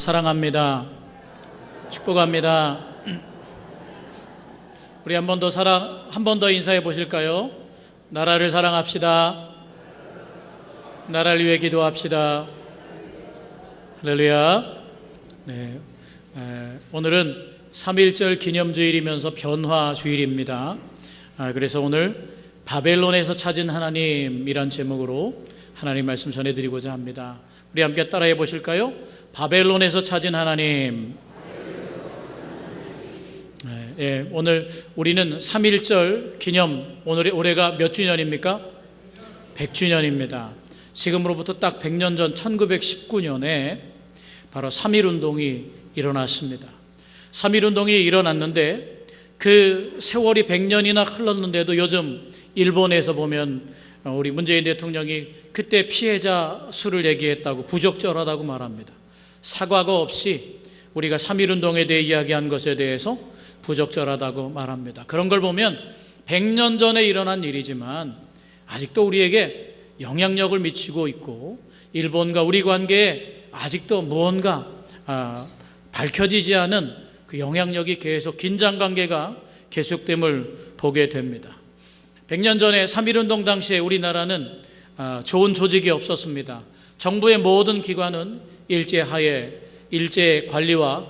사랑합니다. 축복합니다. 우리 한 번 더 인사해 보실까요? 나라를 사랑합시다. 나라를 위해 기도합시다. 할렐루야. 네, 오늘은 3.1절 기념주일이면서 변화주일입니다. 그래서 오늘 바벨론에서 찾은 하나님이란 제목으로 하나님 말씀 전해드리고자 합니다. 우리 함께 따라해 보실까요? 바벨론에서 찾은 하나님. 오늘 우리는 3.1절 기념, 올해가 몇 주년입니까? 100주년입니다. 지금으로부터 딱 100년 전 1919년에 바로 3.1운동이 일어났습니다. 3.1운동이 일어났는데 그 세월이 100년이나 흘렀는데도 요즘 일본에서 보면 우리 문재인 대통령이 그때 피해자 수를 얘기했다고 부적절하다고 말합니다. 사과가 없이 우리가 3.1운동에 대해 이야기한 것에 대해서 부적절하다고 말합니다. 그런 걸 보면 100년 전에 일어난 일이지만 아직도 우리에게 영향력을 미치고 있고 일본과 우리 관계에 아직도 무언가 밝혀지지 않은 그 영향력이 계속 긴장관계가 계속됨을 보게 됩니다. 100년 전에 3.1운동 당시에 우리나라는 좋은 조직이 없었습니다. 정부의 모든 기관은 일제하에 일제 관리와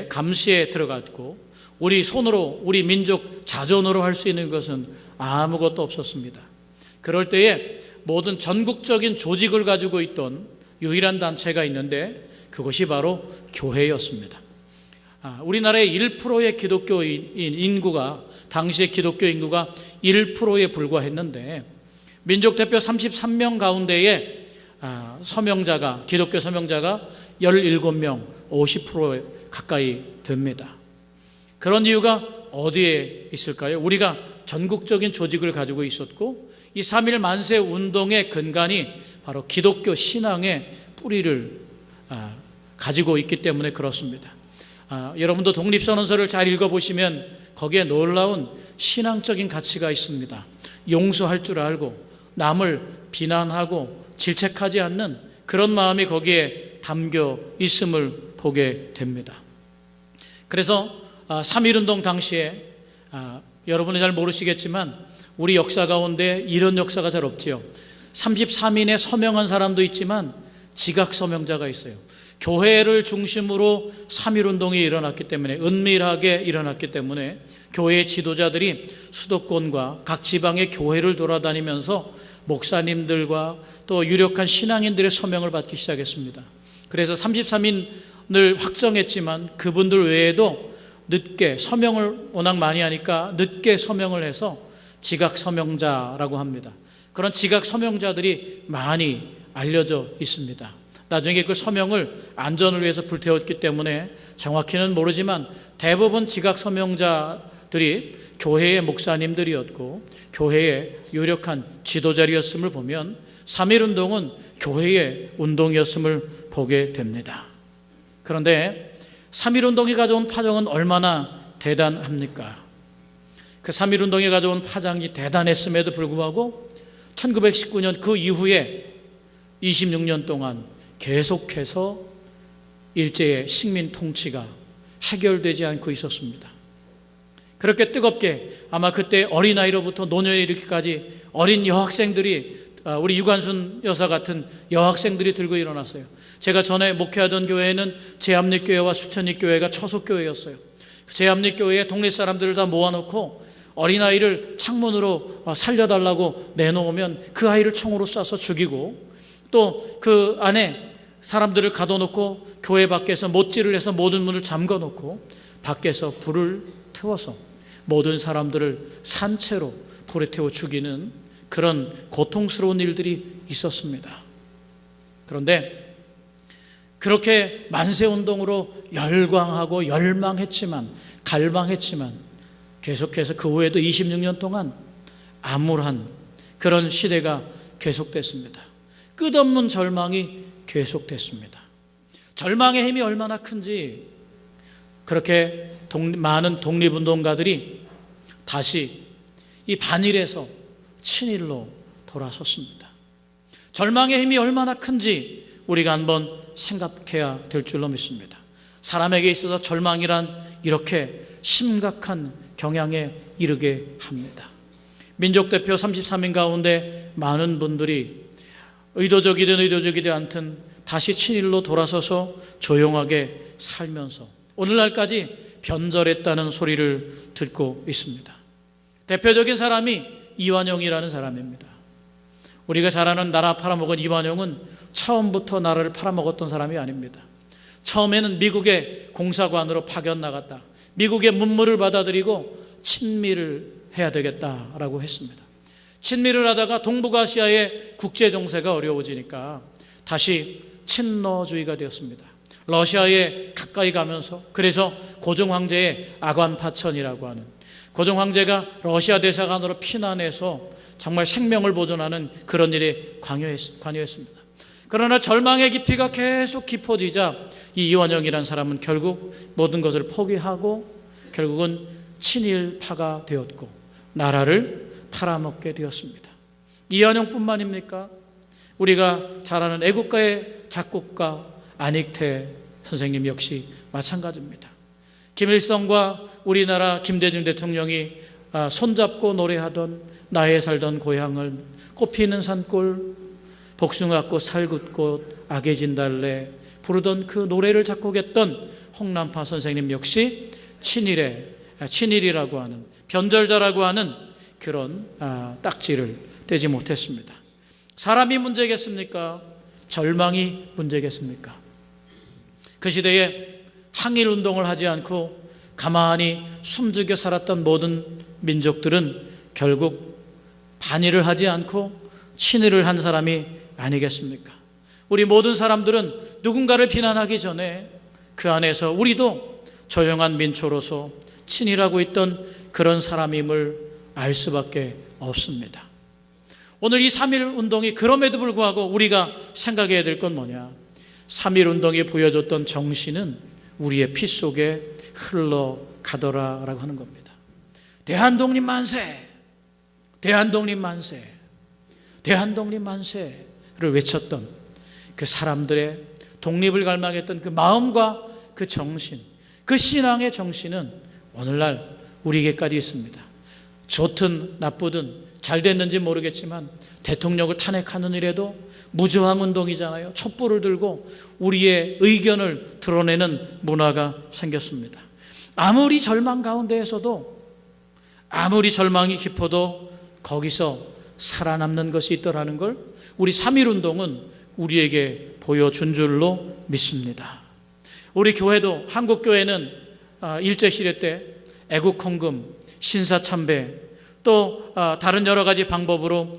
감시에 들어갔고 우리 손으로 우리 민족 자존으로 할 수 있는 것은 아무것도 없었습니다. 그럴 때에 모든 전국적인 조직을 가지고 있던 유일한 단체가 있는데 그것이 바로 교회였습니다. 우리나라의 1%의 기독교인 인구가 당시의 기독교 인구가 1%에 불과했는데 민족대표 33명 가운데에 기독교 서명자가 17명, 50%에 가까이 됩니다. 그런 이유가 어디에 있을까요? 우리가 전국적인 조직을 가지고 있었고 이 3.1 만세 운동의 근간이 바로 기독교 신앙의 뿌리를 가지고 있기 때문에 그렇습니다. 여러분도 독립선언서를 잘 읽어보시면 거기에 놀라운 신앙적인 가치가 있습니다. 용서할 줄 알고 남을 비난하고 질책하지 않는 그런 마음이 거기에 담겨 있음을 보게 됩니다. 그래서 3.1운동 당시에 여러분이 잘 모르시겠지만 우리 역사 가운데 이런 역사가 잘 없지요. 33인의 서명한 사람도 있지만 지각 서명자가 있어요. 교회를 중심으로 3.1운동이 일어났기 때문에 은밀하게 일어났기 때문에 교회의 지도자들이 수도권과 각 지방의 교회를 돌아다니면서 목사님들과 또 유력한 신앙인들의 서명을 받기 시작했습니다. 그래서 33인을 확정했지만 그분들 외에도 늦게 서명을 워낙 많이 하니까 늦게 서명을 해서 지각 서명자라고 합니다. 그런 지각 서명자들이 많이 알려져 있습니다. 나중에 그 서명을 안전을 위해서 불태웠기 때문에 정확히는 모르지만 대부분 지각 서명자들이 교회의 목사님들이었고 교회의 유력한 지도자리였음을 보면 3.1운동은 교회의 운동이었음을 보게 됩니다. 그런데 3.1운동이 가져온 파장은 얼마나 대단합니까? 그 3.1운동이 가져온 파장이 대단했음에도 불구하고 1919년 그 이후에 26년 동안 계속해서 일제의 식민 통치가 해결되지 않고 있었습니다. 그렇게 뜨겁게 아마 그때 어린아이로부터 노년에 이르기까지 어린 여학생들이 우리 유관순 여사 같은 여학생들이 들고 일어났어요. 제가 전에 목회하던 교회는 제합리교회와 수천리교회가 처속교회였어요. 제합리교회에 동네 사람들을 다 모아놓고 어린아이를 창문으로 살려달라고 내놓으면 그 아이를 총으로 쏴서 죽이고 또 그 안에 사람들을 가둬놓고 교회 밖에서 못질을 해서 모든 문을 잠궈놓고 밖에서 불을 태워서 모든 사람들을 산채로 불에 태워 죽이는 그런 고통스러운 일들이 있었습니다. 그런데 그렇게 만세운동으로 열광하고 갈망했지만 계속해서 그 후에도 26년 동안 암울한 그런 시대가 계속됐습니다. 끝없는 절망이 계속됐습니다. 절망의 힘이 얼마나 큰지 그렇게 많은 독립운동가들이 다시 이 반일에서 친일로 돌아섰습니다. 절망의 힘이 얼마나 큰지 우리가 한번 생각해야 될 줄로 믿습니다. 사람에게 있어서 절망이란 이렇게 심각한 경향에 이르게 합니다. 민족대표 33인 가운데 많은 분들이 의도적이든 의도적이지 않든 다시 친일로 돌아서서 조용하게 살면서 오늘날까지 변절했다는 소리를 듣고 있습니다. 대표적인 사람이 이완용이라는 사람입니다. 우리가 잘 아는 나라 팔아먹은 이완용은 처음부터 나라를 팔아먹었던 사람이 아닙니다. 처음에는 미국의 공사관으로 파견 나갔다. 미국의 문물을 받아들이고 친미를 해야 되겠다라고 했습니다. 친미를 하다가 동북아시아의 국제 정세가 어려워지니까 다시 친러주의가 되었습니다. 러시아에 가까이 가면서, 그래서 고종 황제의 아관파천이라고 하는, 고종 황제가 러시아 대사관으로 피난해서 정말 생명을 보존하는 그런 일에 관여했습니다. 그러나 절망의 깊이가 계속 깊어지자 이 이완용이라는 사람은 결국 모든 것을 포기하고 결국은 친일파가 되었고 나라를 팔아먹게 되었습니다. 이완용뿐만입니까? 우리가 잘 아는 애국가의 작곡가 안익태 선생님 역시 마찬가지입니다. 김일성과 우리나라 김대중 대통령이 손잡고 노래하던 나의 살던 고향을 꽃피는 산골 복숭아꽃 살굿꽃 악의 진달래 부르던 그 노래를 작곡했던 홍남파 선생님 역시 친일이라고 하는 변절자라고 하는 그런 딱지를 떼지 못했습니다. 사람이 문제겠습니까? 절망이 문제겠습니까? 그 시대에 항일운동을 하지 않고 가만히 숨죽여 살았던 모든 민족들은 결국 반일을 하지 않고 친일을 한 사람이 아니겠습니까? 우리 모든 사람들은 누군가를 비난하기 전에 그 안에서 우리도 조용한 민초로서 친일하고 있던 그런 사람임을 알 수밖에 없습니다. 오늘 이 3.1 운동이 그럼에도 불구하고 우리가 생각해야 될 건 뭐냐? 3.1 운동이 보여줬던 정신은 우리의 피 속에 흘러가더라라고 하는 겁니다. 대한독립 만세! 대한독립 만세! 대한독립 만세를 외쳤던 그 사람들의 독립을 갈망했던 그 마음과 그 정신, 그 신앙의 정신은 오늘날 우리에게까지 있습니다. 좋든 나쁘든 잘 됐는지 모르겠지만 대통령을 탄핵하는 일에도 무저항 운동이잖아요. 촛불을 들고 우리의 의견을 드러내는 문화가 생겼습니다. 아무리 절망 가운데에서도, 아무리 절망이 깊어도 거기서 살아남는 것이 있더라는 걸 우리 3.1 운동은 우리에게 보여준 줄로 믿습니다. 우리 교회도, 한국교회는 일제시대 때 애국헌금, 신사참배, 또 다른 여러 가지 방법으로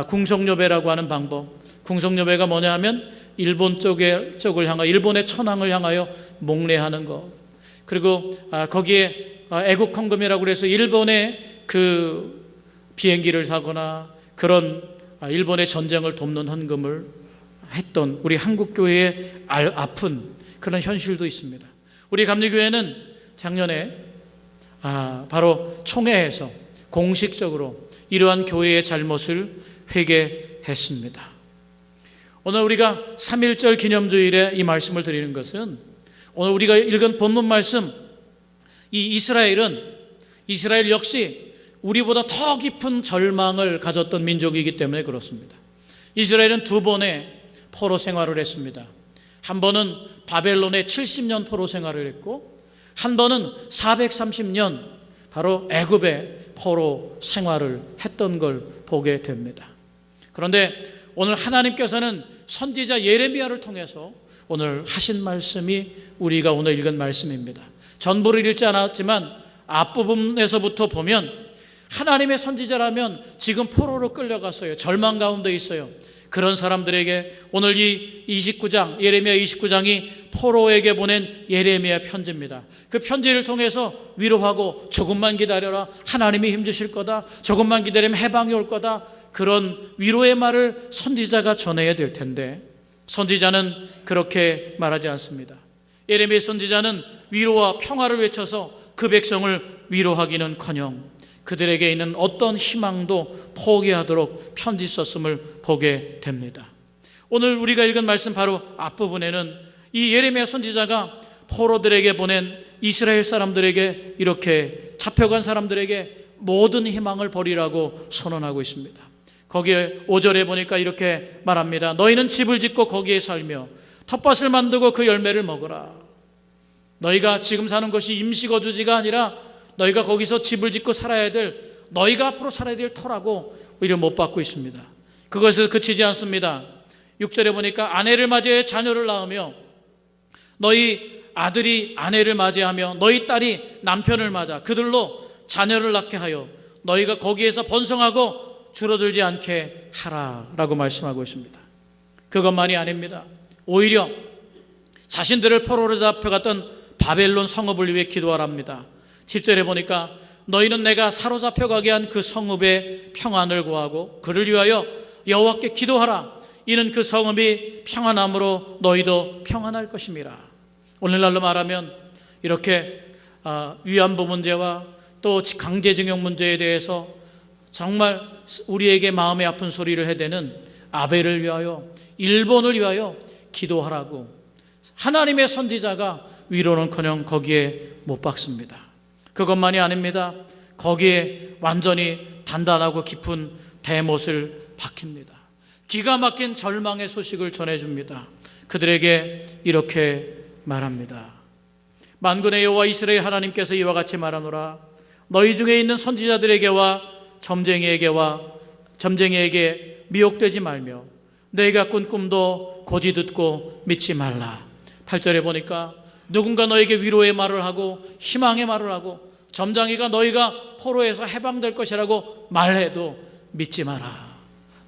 궁성요배라고 하는 방법, 궁성요배가 뭐냐 하면 일본 쪽을 향하여, 일본의 천황을 향하여 목례하는 것, 그리고 거기에 애국헌금이라고 해서 일본의 그 비행기를 사거나 그런 일본의 전쟁을 돕는 헌금을 했던 우리 한국교회의 아픈 그런 현실도 있습니다. 우리 감리교회는 작년에 바로 총회에서 공식적으로 이러한 교회의 잘못을 회개했습니다. 오늘 우리가 3.1절 기념주일에 이 말씀을 드리는 것은 오늘 우리가 읽은 본문 말씀, 이 이스라엘 역시 우리보다 더 깊은 절망을 가졌던 민족이기 때문에 그렇습니다. 이스라엘은 두 번의 포로 생활을 했습니다. 한 번은 바벨론의 70년 포로 생활을 했고, 한 번은 430년 바로 애굽의 포로 생활을 했던 걸 보게 됩니다. 그런데 오늘 하나님께서는 선지자 예레미야를 통해서 오늘 하신 말씀이 우리가 오늘 읽은 말씀입니다. 전부를 읽지 않았지만 앞부분에서부터 보면 하나님의 선지자라면 지금 포로로 끌려갔어요. 절망 가운데 있어요. 그런 사람들에게 오늘 이 29장, 예레미야 29장이 포로에게 보낸 예레미야 편지입니다. 그 편지를 통해서 위로하고 조금만 기다려라, 하나님이 힘주실 거다, 조금만 기다리면 해방이 올 거다, 그런 위로의 말을 선지자가 전해야 될 텐데 선지자는 그렇게 말하지 않습니다. 예레미야 선지자는 위로와 평화를 외쳐서 그 백성을 위로하기는커녕 그들에게 있는 어떤 희망도 포기하도록 편지 썼음을 보게 됩니다. 오늘 우리가 읽은 말씀 바로 앞부분에는 이 예레미야 선지자가 포로들에게 보낸 이스라엘 사람들에게, 이렇게 잡혀간 사람들에게 모든 희망을 버리라고 선언하고 있습니다. 거기에 5절에 보니까 이렇게 말합니다. 너희는 집을 짓고 거기에 살며 텃밭을 만들고 그 열매를 먹어라. 너희가 지금 사는 것이 임시거주지가 아니라 너희가 거기서 집을 짓고 살아야 될, 너희가 앞으로 살아야 될 터라고 오히려 못 받고 있습니다. 그것을 그치지 않습니다. 6절에 보니까 아내를 맞이해 자녀를 낳으며, 너희 아들이 아내를 맞이하며 너희 딸이 남편을 맞아 그들로 자녀를 낳게 하여 너희가 거기에서 번성하고 줄어들지 않게 하라라고 말씀하고 있습니다. 그것만이 아닙니다. 오히려 자신들을 포로로 잡혀갔던 바벨론 성읍을 위해 기도하랍니다. 7절에 보니까 너희는 내가 사로잡혀가게 한 그 성읍의 평안을 구하고 그를 위하여 여호와께 기도하라. 이는 그 성읍이 평안함으로 너희도 평안할 것임이라. 오늘날로 말하면 이렇게 위안부 문제와 또 강제징용 문제에 대해서 정말 우리에게 마음이 아픈 소리를 해대는 아베를 위하여, 일본을 위하여 기도하라고 하나님의 선지자가 위로는커녕 거기에 못 박습니다. 그것만이 아닙니다. 거기에 완전히 단단하고 깊은 대못을 박힙니다. 기가 막힌 절망의 소식을 전해줍니다. 그들에게 이렇게 말합니다. 만군의 여호와 이스라엘 하나님께서 이와 같이 말하노라. 너희 중에 있는 선지자들에게와 점쟁이에게 미혹되지 말며 너희가 꾼 꿈도 고지 듣고 믿지 말라. 8절에 보니까 누군가 너에게 위로의 말을 하고 희망의 말을 하고 점쟁이가 너희가 포로에서 해방될 것이라고 말해도 믿지 마라.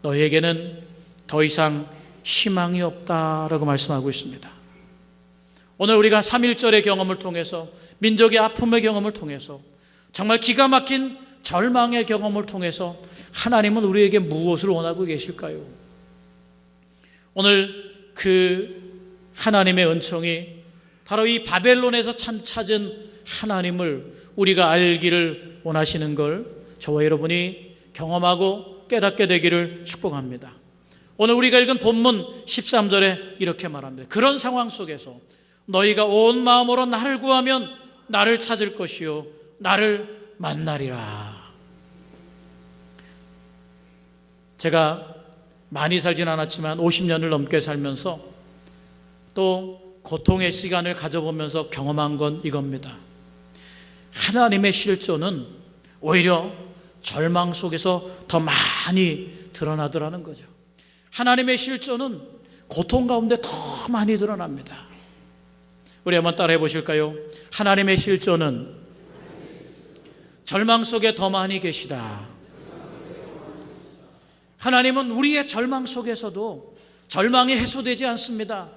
너희에게는 더 이상 희망이 없다라고 말씀하고 있습니다. 오늘 우리가 3.1절의 경험을 통해서, 민족의 아픔의 경험을 통해서, 정말 기가 막힌 절망의 경험을 통해서 하나님은 우리에게 무엇을 원하고 계실까요? 오늘 그 하나님의 은총이 바로 이 바벨론에서 찾은 하나님을 우리가 알기를 원하시는 걸 저와 여러분이 경험하고 깨닫게 되기를 축복합니다. 오늘 우리가 읽은 본문 13절에 이렇게 말합니다. 그런 상황 속에서 너희가 온 마음으로 나를 구하면 나를 찾을 것이요 나를 만나리라. 제가 많이 살진 않았지만 50년을 넘게 살면서 또 고통의 시간을 가져보면서 경험한 건 이겁니다. 하나님의 실존은 오히려 절망 속에서 더 많이 드러나더라는 거죠. 하나님의 실존은 고통 가운데 더 많이 드러납니다. 우리 한번 따라해 보실까요? 하나님의 실존은 절망 속에 더 많이 계시다. 하나님은 우리의 절망 속에서도 절망이 해소되지 않습니다.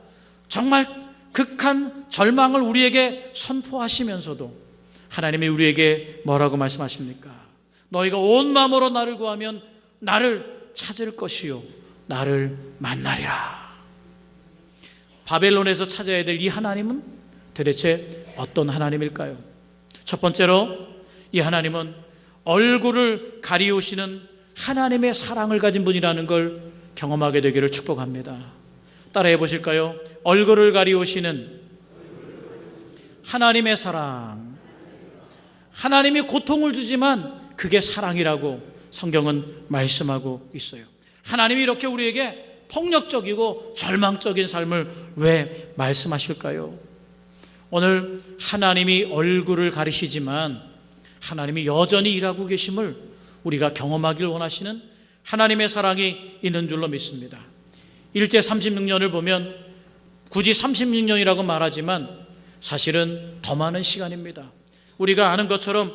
정말 극한 절망을 우리에게 선포하시면서도 하나님이 우리에게 뭐라고 말씀하십니까? 너희가 온 마음으로 나를 구하면 나를 찾을 것이요 나를 만나리라. 바벨론에서 찾아야 될 이 하나님은 도대체 어떤 하나님일까요? 첫 번째로 이 하나님은 얼굴을 가리우시는 하나님의 사랑을 가진 분이라는 걸 경험하게 되기를 축복합니다. 따라해 보실까요? 얼굴을 가리우시는 하나님의 사랑. 하나님이 고통을 주지만 그게 사랑이라고 성경은 말씀하고 있어요. 하나님이 이렇게 우리에게 폭력적이고 절망적인 삶을 왜 말씀하실까요? 오늘 하나님이 얼굴을 가리시지만 하나님이 여전히 일하고 계심을 우리가 경험하길 원하시는 하나님의 사랑이 있는 줄로 믿습니다. 일제 36년을 보면 굳이 36년이라고 말하지만 사실은 더 많은 시간입니다. 우리가 아는 것처럼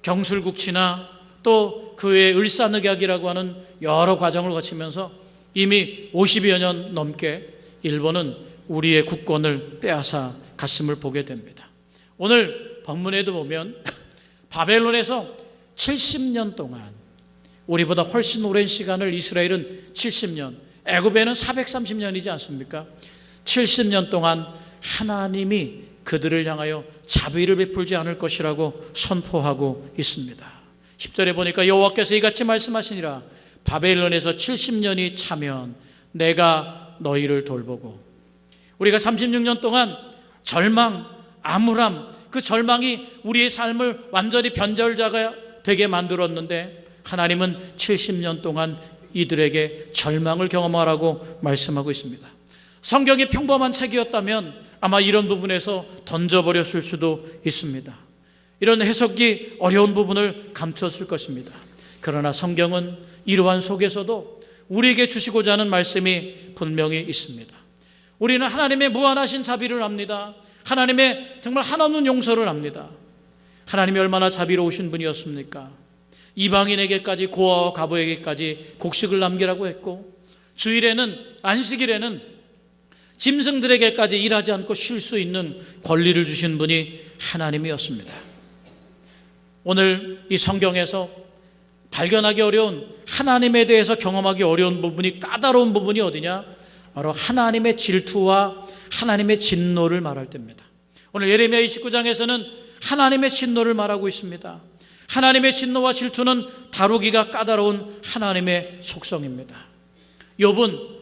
경술국치나 또 그 외에 을사늑약이라고 하는 여러 과정을 거치면서 이미 50여 년 넘게 일본은 우리의 국권을 빼앗아 갔음을 보게 됩니다. 오늘 본문에도 보면 바벨론에서 70년 동안, 우리보다 훨씬 오랜 시간을 이스라엘은 70년, 애굽에는 430년이지 않습니까? 70년 동안 하나님이 그들을 향하여 자비를 베풀지 않을 것이라고 선포하고 있습니다. 10절에 보니까 여호와께서 이같이 말씀하시니라. 바벨론에서 70년이 차면 내가 너희를 돌보고. 우리가 36년 동안 절망, 암울함, 그 절망이 우리의 삶을 완전히 변절자가 되게 만들었는데 하나님은 70년 동안 이들에게 절망을 경험하라고 말씀하고 있습니다. 성경이 평범한 책이었다면 아마 이런 부분에서 던져버렸을 수도 있습니다. 이런 해석이 어려운 부분을 감췄을 것입니다. 그러나 성경은 이러한 속에서도 우리에게 주시고자 하는 말씀이 분명히 있습니다. 우리는 하나님의 무한하신 자비를 압니다. 하나님의 정말 한없는 용서를 압니다. 하나님이 얼마나 자비로우신 분이었습니까? 이방인에게까지, 고아와 과부에게까지 곡식을 남기라고 했고, 주일에는, 안식일에는 짐승들에게까지 일하지 않고 쉴 수 있는 권리를 주신 분이 하나님이었습니다. 오늘 이 성경에서 발견하기 어려운, 하나님에 대해서 경험하기 어려운 부분이, 까다로운 부분이 어디냐? 바로 하나님의 질투와 하나님의 진노를 말할 때입니다. 오늘 예레미야 29장에서는 하나님의 진노를 말하고 있습니다. 하나님의 진노와 질투는 다루기가 까다로운 하나님의 속성입니다. 욥은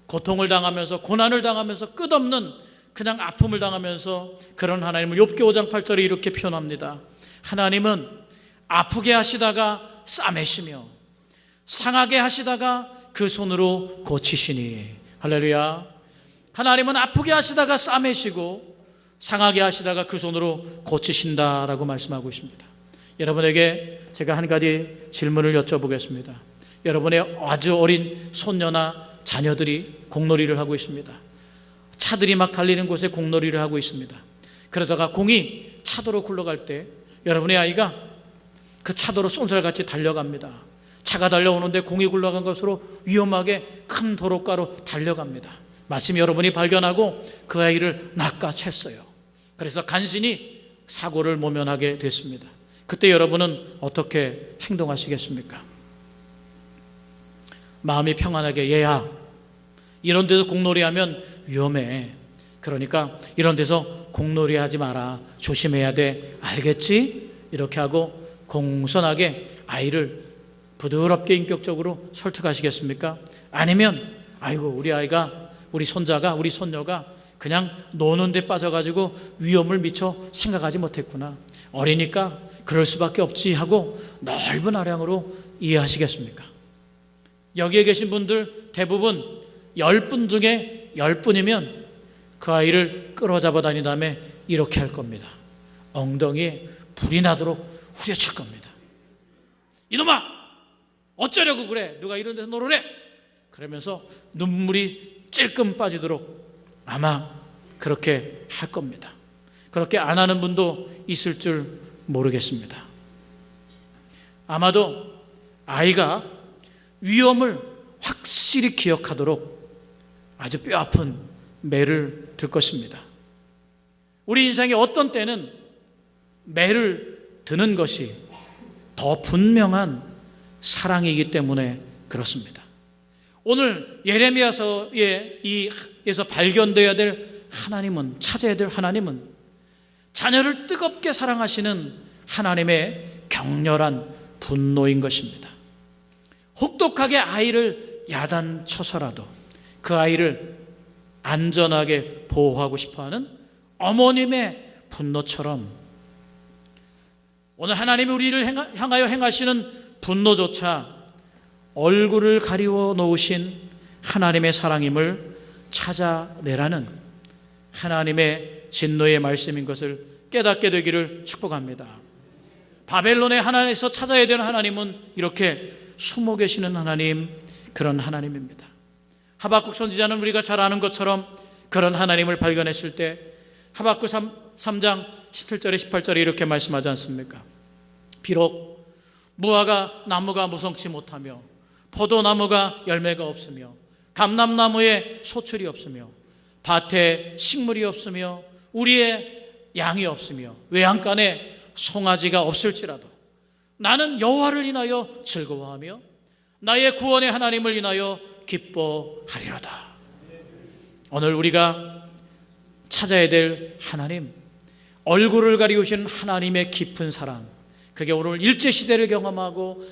고통을 당하면서, 고난을 당하면서, 끝없는 그냥 아픔을 당하면서 그런 하나님을 욥기 5장 8절에 이렇게 표현합니다. 하나님은 아프게 하시다가 싸매시며 상하게 하시다가 그 손으로 고치시니. 할렐루야. 하나님은 아프게 하시다가 싸매시고 상하게 하시다가 그 손으로 고치신다라고 말씀하고 있습니다. 여러분에게 제가 한 가지 질문을 여쭤보겠습니다. 여러분의 아주 어린 손녀나 자녀들이 공놀이를 하고 있습니다. 차들이 막 달리는 곳에 공놀이를 하고 있습니다. 그러다가 공이 차도로 굴러갈 때 여러분의 아이가 그 차도로 쏜살같이 달려갑니다. 차가 달려오는데 공이 굴러간 것으로 위험하게 큰 도로가로 달려갑니다. 마침 여러분이 발견하고 그 아이를 낚아챘어요. 그래서 간신히 사고를 모면하게 됐습니다. 그때 여러분은 어떻게 행동하시겠습니까? 마음이 평안하게, 얘야, 이런 데서 공놀이하면 위험해. 그러니까 이런 데서 공놀이하지 마라. 조심해야 돼. 알겠지? 이렇게 하고 공손하게 아이를 부드럽게 인격적으로 설득하시겠습니까? 아니면 아이고, 우리 아이가, 우리 손자가, 우리 손녀가 그냥 노는 데 빠져가지고 위험을 미처 생각하지 못했구나. 어리니까 그럴 수밖에 없지 하고 넓은 아량으로 이해하시겠습니까? 여기에 계신 분들 대부분 10분 중에 10분이면 그 아이를 끌어잡아 다닌 다음에 이렇게 할 겁니다. 엉덩이에 불이 나도록 후려칠 겁니다. 이놈아! 어쩌려고 그래? 누가 이런 데서 놀으래? 그러면서 눈물이 찔끔 빠지도록 아마 그렇게 할 겁니다. 그렇게 안 하는 분도 있을 줄 모르겠습니다. 아마도 아이가 위험을 확실히 기억하도록 아주 뼈아픈 매를 들 것입니다. 우리 인생의 어떤 때는 매를 드는 것이 더 분명한 사랑이기 때문에 그렇습니다. 오늘 예레미야서에서 발견되어야 될 하나님은, 찾아야 될 하나님은 자녀를 뜨겁게 사랑하시는 하나님의 격렬한 분노인 것입니다. 혹독하게 아이를 야단쳐서라도 그 아이를 안전하게 보호하고 싶어하는 어머님의 분노처럼 오늘 하나님이 우리를 향하여 행하시는 분노조차 얼굴을 가리워 놓으신 하나님의 사랑임을 찾아내라는 하나님의 진노의 말씀인 것을 깨닫게 되기를 축복합니다. 바벨론의 하나님에서 찾아야 되는 하나님은 이렇게 숨어 계시는 하나님, 그런 하나님입니다. 하박국 선지자는 우리가 잘 아는 것처럼 그런 하나님을 발견했을 때 하박국 3장 17절에 18절에 이렇게 말씀하지 않습니까? 비록 무화과 나무가 무성치 못하며 포도나무가 열매가 없으며 감람나무에 소출이 없으며 밭에 식물이 없으며 우리의 양이 없으며 외양간에 송아지가 없을지라도 나는 여호와를 인하여 즐거워하며 나의 구원의 하나님을 인하여 기뻐하리로다. 오늘 우리가 찾아야 될 하나님, 얼굴을 가리우신 하나님의 깊은 사랑, 그게 오늘 일제시대를 경험하고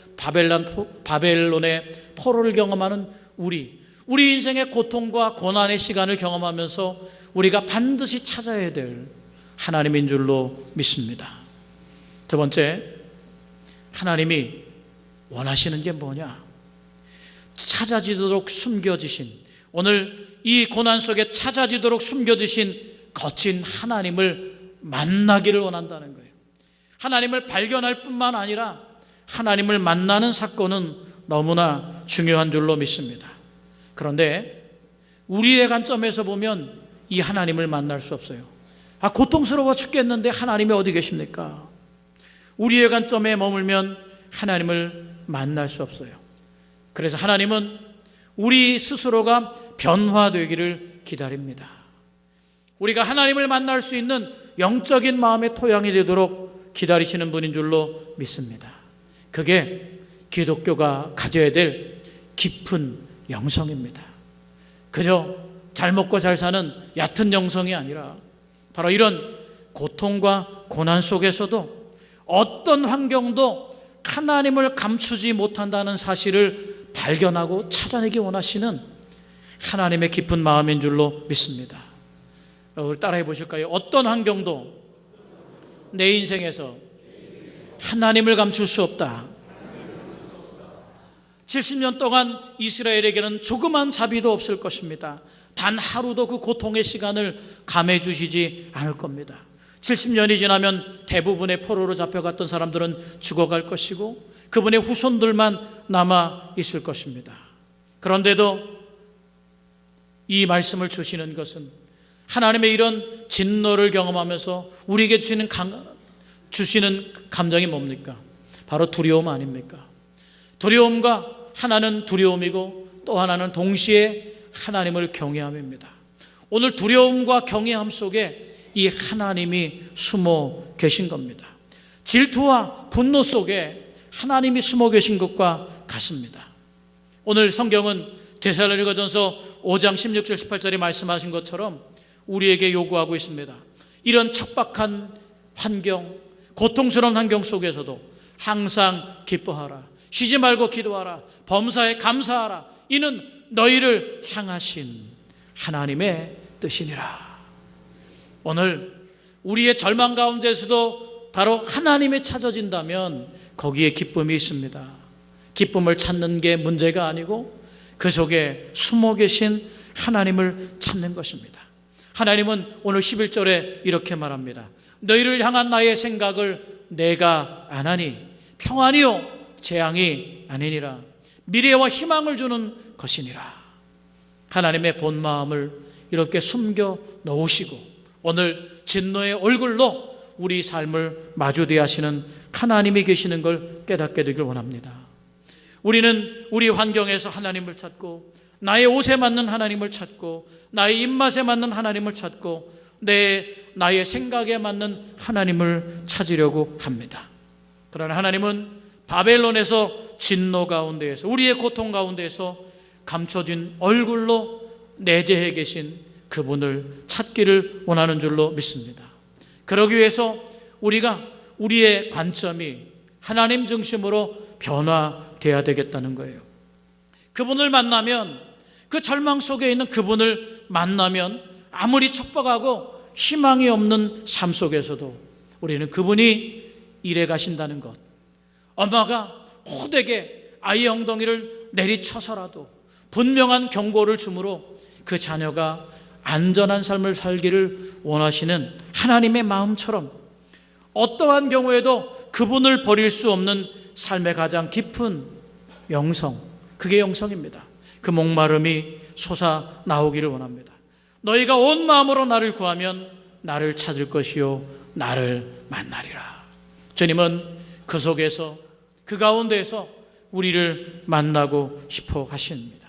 바벨론의 포로를 경험하는 우리 인생의 고통과 고난의 시간을 경험하면서 우리가 반드시 찾아야 될 하나님인 줄로 믿습니다. 두 번째, 하나님이 원하시는 게 뭐냐? 찾아지도록 숨겨지신, 오늘 이 고난 속에 찾아지도록 숨겨지신 거친 하나님을 만나기를 원한다는 거예요. 하나님을 발견할 뿐만 아니라 하나님을 만나는 사건은 너무나 중요한 줄로 믿습니다. 그런데 우리의 관점에서 보면 이 하나님을 만날 수 없어요. 고통스러워 죽겠는데 하나님이 어디 계십니까? 우리의 관점에 머물면 하나님을 만날 수 없어요. 그래서 하나님은 우리 스스로가 변화되기를 기다립니다. 우리가 하나님을 만날 수 있는 영적인 마음의 토양이 되도록 기다리시는 분인 줄로 믿습니다. 그게 기독교가 가져야 될 깊은 영성입니다. 그저 잘 먹고 잘 사는 얕은 영성이 아니라 바로 이런 고통과 고난 속에서도 어떤 환경도 하나님을 감추지 못한다는 사실을 발견하고 찾아내기 원하시는 하나님의 깊은 마음인 줄로 믿습니다. 우리 따라해 보실까요? 어떤 환경도 내 인생에서 하나님을 감출 수 없다. 70년 동안 이스라엘에게는 조그만 자비도 없을 것입니다. 단 하루도 그 고통의 시간을 감해 주시지 않을 겁니다. 70년이 지나면 대부분의 포로로 잡혀갔던 사람들은 죽어갈 것이고 그분의 후손들만 남아 있을 것입니다. 그런데도 이 말씀을 주시는 것은 하나님의 이런 진노를 경험하면서 우리에게 주시는 감정이 뭡니까? 바로 두려움 아닙니까? 두려움과 하나는 두려움이고 또 하나는 동시에 하나님을 경외함입니다. 오늘 두려움과 경외함 속에 이 하나님이 숨어 계신 겁니다. 질투와 분노 속에 하나님이 숨어 계신 것과 같습니다. 오늘 성경은 데살로니가전서 5장 16절 18절에 말씀하신 것처럼 우리에게 요구하고 있습니다. 이런 척박한 환경, 고통스러운 환경 속에서도 항상 기뻐하라, 쉬지 말고 기도하라, 범사에 감사하라. 이는 너희를 향하신 하나님의 뜻이니라. 오늘 우리의 절망 가운데서도 바로 하나님이 찾아진다면 거기에 기쁨이 있습니다. 기쁨을 찾는 게 문제가 아니고 그 속에 숨어 계신 하나님을 찾는 것입니다. 하나님은 오늘 11절에 이렇게 말합니다. 너희를 향한 나의 생각을 내가 안 하니 평안이요 재앙이 아니니라. 미래와 희망을 주는 것이니라. 하나님의 본 마음을 이렇게 숨겨 놓으시고 오늘 진노의 얼굴로 우리 삶을 마주대하시는 하나님이 계시는 걸 깨닫게 되길 원합니다. 우리는 우리 환경에서 하나님을 찾고 나의 옷에 맞는 하나님을 찾고 나의 입맛에 맞는 하나님을 찾고 나의 생각에 맞는 하나님을 찾으려고 합니다. 그러나 하나님은 바벨론에서 진노 가운데에서 우리의 고통 가운데에서 감춰진 얼굴로 내재해 계신 그분을 찾기를 원하는 줄로 믿습니다. 그러기 위해서 우리가 우리의 관점이 하나님 중심으로 변화되어야 되겠다는 거예요. 그분을 만나면, 그 절망 속에 있는 그분을 만나면 아무리 척박하고 희망이 없는 삶 속에서도 우리는 그분이 일해 가신다는 것, 엄마가 호되게 아이의 엉덩이를 내리쳐서라도 분명한 경고를 주므로 그 자녀가 안전한 삶을 살기를 원하시는 하나님의 마음처럼 어떠한 경우에도 그분을 버릴 수 없는 삶의 가장 깊은 영성, 그게 영성입니다. 그 목마름이 솟아 나오기를 원합니다. 너희가 온 마음으로 나를 구하면 나를 찾을 것이요 나를 만나리라. 주님은 그 속에서, 그 가운데에서 우리를 만나고 싶어 하십니다.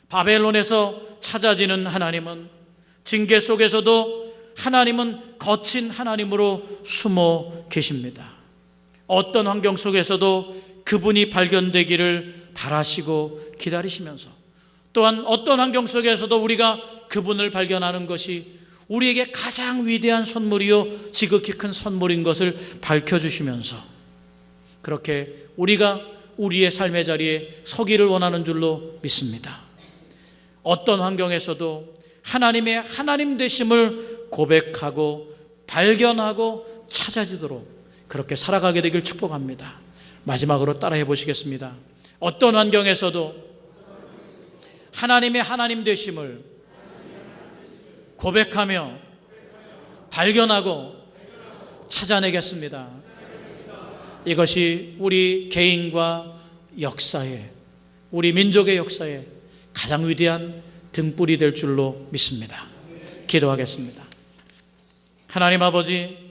바벨론에서 찾아지는 하나님은, 징계 속에서도 하나님은 거친 하나님으로 숨어 계십니다. 어떤 환경 속에서도 그분이 발견되기를 바라시고 기다리시면서, 또한 어떤 환경 속에서도 우리가 그분을 발견하는 것이 우리에게 가장 위대한 선물이요 지극히 큰 선물인 것을 밝혀주시면서 그렇게 우리가 우리의 삶의 자리에 서기를 원하는 줄로 믿습니다. 어떤 환경에서도 하나님의 하나님 되심을 고백하고 발견하고 찾아지도록 그렇게 살아가게 되길 축복합니다. 마지막으로 따라해 보시겠습니다. 어떤 환경에서도 하나님의 하나님 되심을 고백하며 발견하고 찾아내겠습니다. 이것이 우리 개인과 역사에, 우리 민족의 역사에 가장 위대한 등불이 될 줄로 믿습니다. 기도하겠습니다. 하나님 아버지,